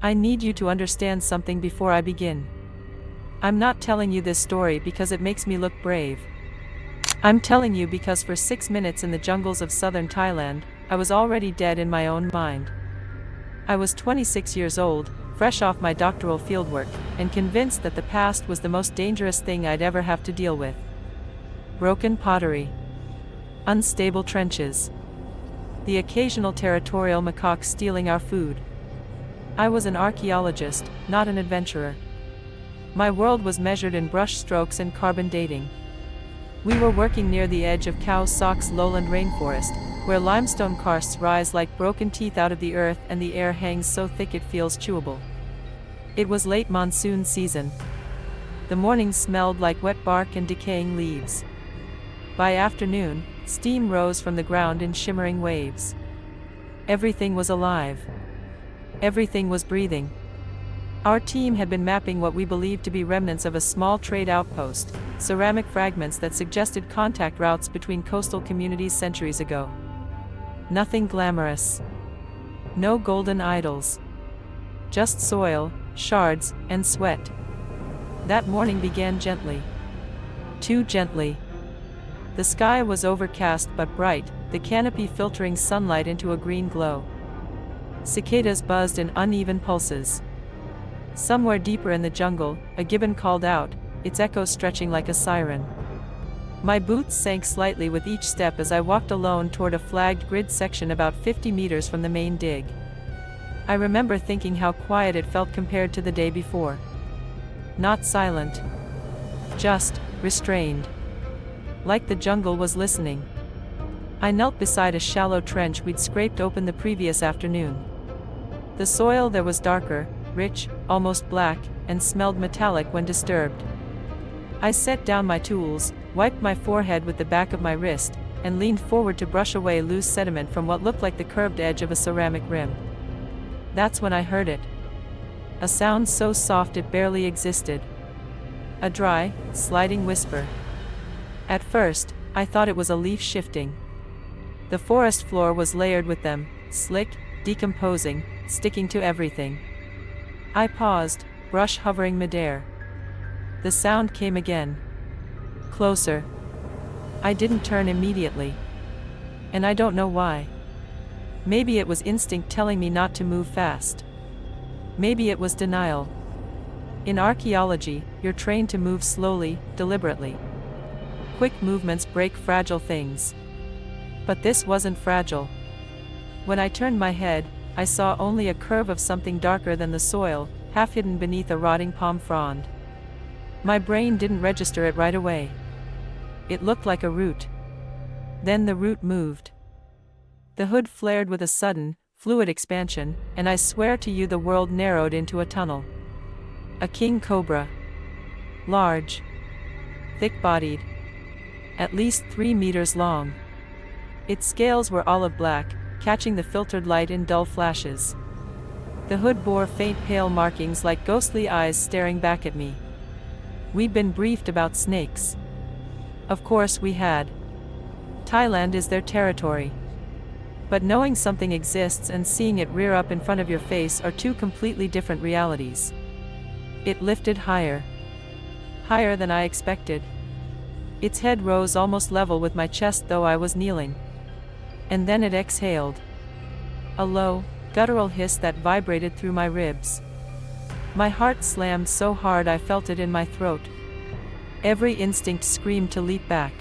I need you to understand something before I begin. I'm not telling you this story because it makes me look brave. I'm telling you because for 6 minutes in the jungles of southern Thailand, I was already dead in my own mind. I was 26 years old, fresh off my doctoral fieldwork, and convinced that the past was the most dangerous thing I'd ever have to deal with. Broken pottery. Unstable trenches. The occasional territorial macaque stealing our food. I was an archaeologist, not an adventurer. My world was measured in brush strokes and carbon dating. We were working near the edge of Khao's lowland rainforest, where limestone karsts rise like broken teeth out of the earth and the air hangs so thick it feels chewable. It was late monsoon season. The mornings smelled like wet bark and decaying leaves. By afternoon, steam rose from the ground in shimmering waves. Everything was alive. Everything was breathing. Our team had been mapping what we believed to be remnants of a small trade outpost, ceramic fragments that suggested contact routes between coastal communities centuries ago. Nothing glamorous. No golden idols. Just soil, shards, and sweat. That morning began gently. Too gently. The sky was overcast but bright, the canopy filtering sunlight into a green glow. Cicadas buzzed in uneven pulses. Somewhere deeper in the jungle, a gibbon called out, its echo stretching like a siren. My boots sank slightly with each step as I walked alone toward a flagged grid section about 50 meters from the main dig. I remember thinking how quiet it felt compared to the day before. Not silent. Just restrained. Like the jungle was listening. I knelt beside a shallow trench we'd scraped open the previous afternoon. The soil there was darker, rich, almost black, and smelled metallic when disturbed. I set down my tools, wiped my forehead with the back of my wrist, and leaned forward to brush away loose sediment from what looked like the curved edge of a ceramic rim. That's when I heard it. A sound so soft it barely existed. A dry, sliding whisper. At first, I thought it was a leaf shifting. The forest floor was layered with them, slick, decomposing, sticking to everything. I paused, brush hovering midair. The sound came again. Closer. I didn't turn immediately. And I don't know why. Maybe it was instinct telling me not to move fast. Maybe it was denial. In archaeology, you're trained to move slowly, deliberately. Quick movements break fragile things. But this wasn't fragile. When I turned my head, I saw only a curve of something darker than the soil, half hidden beneath a rotting palm frond. My brain didn't register it right away. It looked like a root. Then the root moved. The hood flared with a sudden, fluid expansion, and I swear to you the world narrowed into a tunnel. A king cobra. Large. Thick-bodied. At least 3 meters long. Its scales were olive black, catching the filtered light in dull flashes. The hood bore faint pale markings like ghostly eyes staring back at me. We'd been briefed about snakes. Of course we had. Thailand is their territory. But knowing something exists and seeing it rear up in front of your face are two completely different realities. It lifted higher. Higher than I expected. Its head rose almost level with my chest though I was kneeling. And then it exhaled. A low, guttural hiss that vibrated through my ribs. My heart slammed so hard I felt it in my throat. Every instinct screamed to leap back.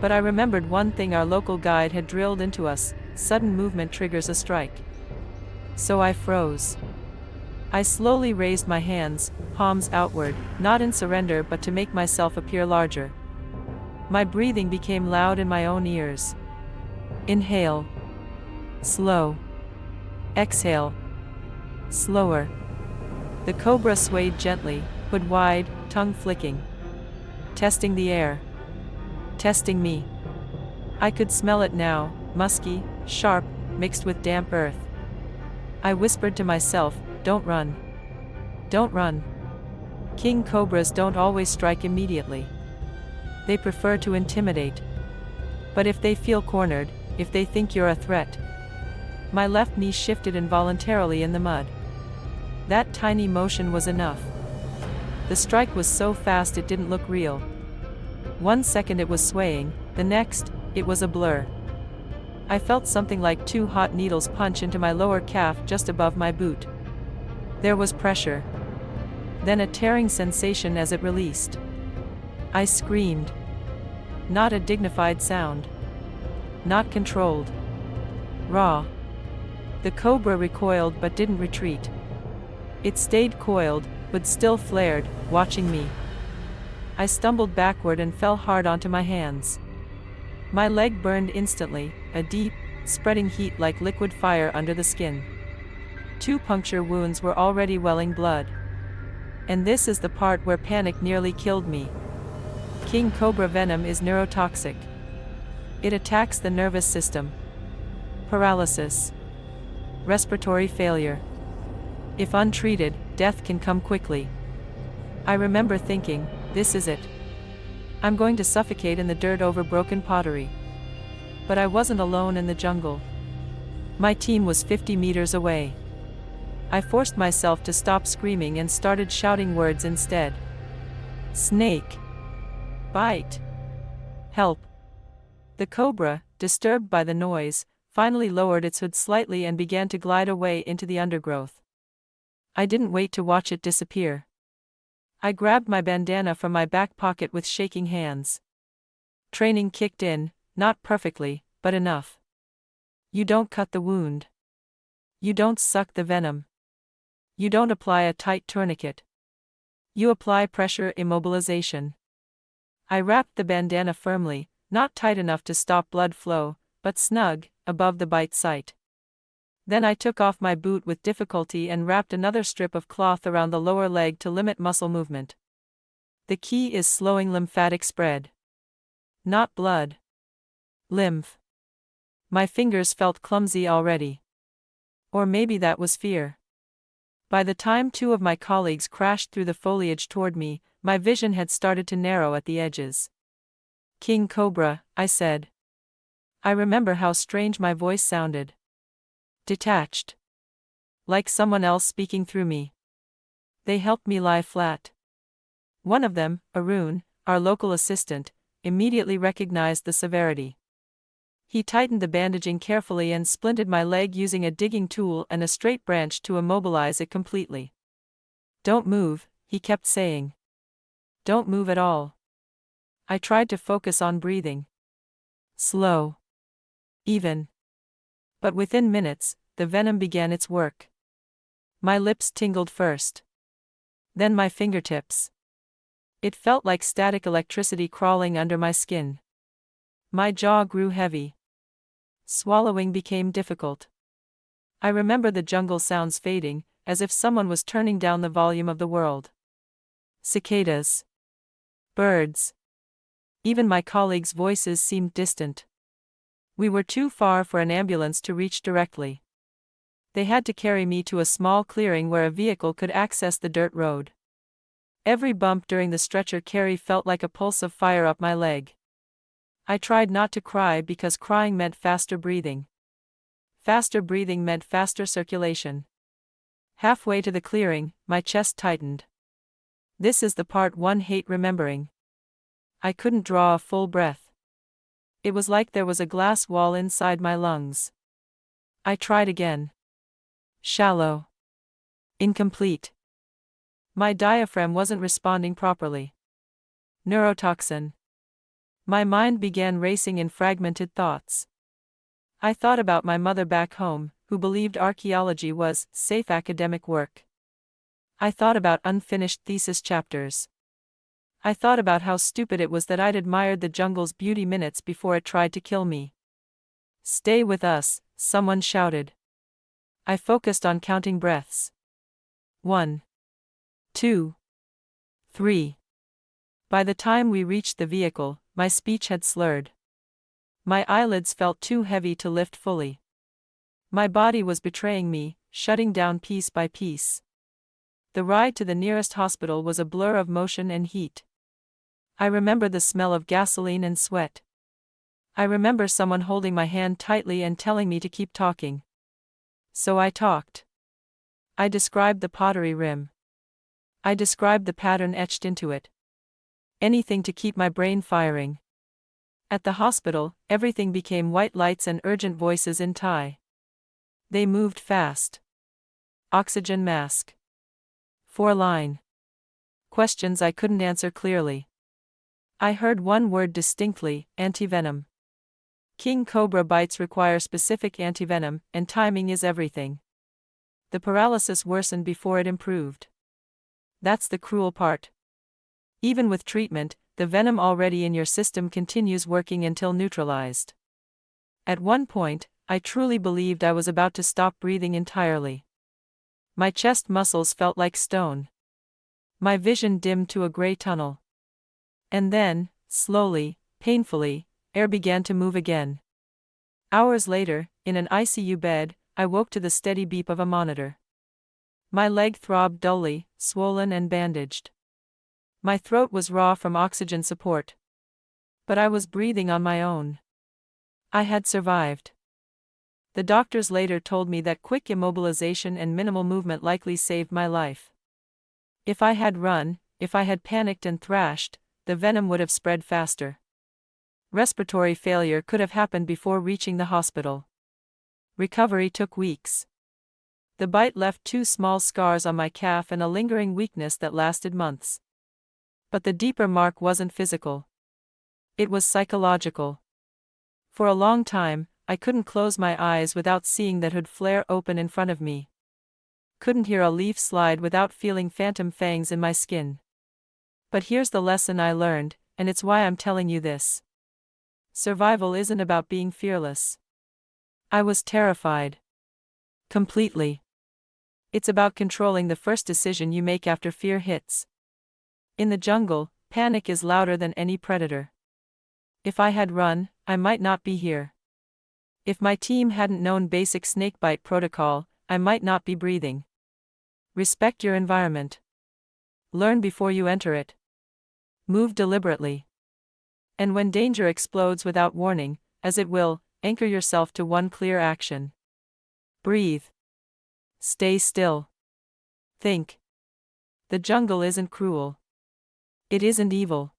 But I remembered one thing our local guide had drilled into us: sudden movement triggers a strike. So I froze. I slowly raised my hands, palms outward, not in surrender but to make myself appear larger. My breathing became loud in my own ears. Inhale. Slow. Exhale. Slower. The cobra swayed gently, hood wide, tongue flicking. Testing the air. Testing me. I could smell it now, musky, sharp, mixed with damp earth. I whispered to myself, "Don't run. Don't run." King cobras don't always strike immediately. They prefer to intimidate. But if they feel cornered, if they think you're a threat. My left knee shifted involuntarily in the mud. That tiny motion was enough. The strike was so fast it didn't look real. 1 second it was swaying, the next, it was a blur. I felt something like 2 hot needles punch into my lower calf just above my boot. There was pressure. Then a tearing sensation as it released. I screamed. Not a dignified sound. Not controlled. Raw. The cobra recoiled but didn't retreat. It stayed coiled, but still flared, watching me. I stumbled backward and fell hard onto my hands. My leg burned instantly, a deep, spreading heat like liquid fire under the skin. 2 puncture wounds were already welling blood. And this is the part where panic nearly killed me. King Cobra venom is neurotoxic. It attacks the nervous system. Paralysis. Respiratory failure. If untreated, death can come quickly. I remember thinking, this is it. I'm going to suffocate in the dirt over broken pottery. But I wasn't alone in the jungle. My team was 50 meters away. I forced myself to stop screaming and started shouting words instead. Snake. Bite. Help. The cobra, disturbed by the noise, finally lowered its hood slightly and began to glide away into the undergrowth. I didn't wait to watch it disappear. I grabbed my bandana from my back pocket with shaking hands. Training kicked in, not perfectly, but enough. You don't cut the wound. You don't suck the venom. You don't apply a tight tourniquet. You apply pressure immobilization. I wrapped the bandana firmly, not tight enough to stop blood flow, but snug, above the bite site. Then I took off my boot with difficulty and wrapped another strip of cloth around the lower leg to limit muscle movement. The key is slowing lymphatic spread. Not blood. Lymph. My fingers felt clumsy already. Or maybe that was fear. By the time 2 of my colleagues crashed through the foliage toward me, my vision had started to narrow at the edges. King Cobra, I said. I remember how strange my voice sounded. Detached. Like someone else speaking through me. They helped me lie flat. One of them, Arun, our local assistant, immediately recognized the severity. He tightened the bandaging carefully and splinted my leg using a digging tool and a straight branch to immobilize it completely. Don't move, he kept saying. Don't move at all. I tried to focus on breathing. Slow. Even. But within minutes, the venom began its work. My lips tingled first. Then my fingertips. It felt like static electricity crawling under my skin. My jaw grew heavy. Swallowing became difficult. I remember the jungle sounds fading, as if someone was turning down the volume of the world. Cicadas. Birds. Even my colleagues' voices seemed distant. We were too far for an ambulance to reach directly. They had to carry me to a small clearing where a vehicle could access the dirt road. Every bump during the stretcher carry felt like a pulse of fire up my leg. I tried not to cry because crying meant faster breathing. Faster breathing meant faster circulation. Halfway to the clearing, my chest tightened. This is the part one hates remembering. I couldn't draw a full breath. It was like there was a glass wall inside my lungs. I tried again. Shallow. Incomplete. My diaphragm wasn't responding properly. Neurotoxin. My mind began racing in fragmented thoughts. I thought about my mother back home, who believed archaeology was safe academic work. I thought about unfinished thesis chapters. I thought about how stupid it was that I'd admired the jungle's beauty minutes before it tried to kill me. Stay with us, someone shouted. I focused on counting breaths. 1, 2, 3. By the time we reached the vehicle, my speech had slurred. My eyelids felt too heavy to lift fully. My body was betraying me, shutting down piece by piece. The ride to the nearest hospital was a blur of motion and heat. I remember the smell of gasoline and sweat. I remember someone holding my hand tightly and telling me to keep talking. So I talked. I described the pottery rim. I described the pattern etched into it. Anything to keep my brain firing. At the hospital, everything became white lights and urgent voices in Thai. They moved fast. Oxygen mask. 4-line. Questions I couldn't answer clearly. I heard one word distinctly: antivenom. King Cobra bites require specific antivenom, and timing is everything. The paralysis worsened before it improved. That's the cruel part. Even with treatment, the venom already in your system continues working until neutralized. At one point, I truly believed I was about to stop breathing entirely. My chest muscles felt like stone. My vision dimmed to a gray tunnel. And then, slowly, painfully, air began to move again. Hours later, in an ICU bed, I woke to the steady beep of a monitor. My leg throbbed dully, swollen and bandaged. My throat was raw from oxygen support. But I was breathing on my own. I had survived. The doctors later told me that quick immobilization and minimal movement likely saved my life. If I had run, if I had panicked and thrashed, the venom would have spread faster. Respiratory failure could have happened before reaching the hospital. Recovery took weeks. The bite left 2 small scars on my calf and a lingering weakness that lasted months. But the deeper mark wasn't physical. It was psychological. For a long time, I couldn't close my eyes without seeing that hood flare open in front of me. Couldn't hear a leaf slide without feeling phantom fangs in my skin. But here's the lesson I learned, and it's why I'm telling you this. Survival isn't about being fearless. I was terrified. Completely. It's about controlling the first decision you make after fear hits. In the jungle, panic is louder than any predator. If I had run, I might not be here. If my team hadn't known basic snakebite protocol, I might not be breathing. Respect your environment. Learn before you enter it. Move deliberately. And when danger explodes without warning, as it will, anchor yourself to one clear action. Breathe. Stay still. Think. The jungle isn't cruel. It isn't evil.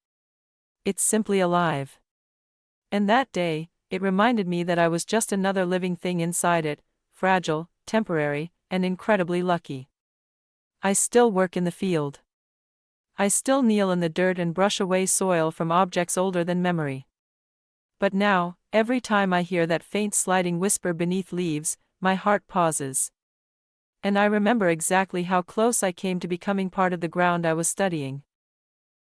It's simply alive. And that day, it reminded me that I was just another living thing inside it, fragile, temporary, and incredibly lucky. I still work in the field. I still kneel in the dirt and brush away soil from objects older than memory. But now, every time I hear that faint sliding whisper beneath leaves, my heart pauses. And I remember exactly how close I came to becoming part of the ground I was studying.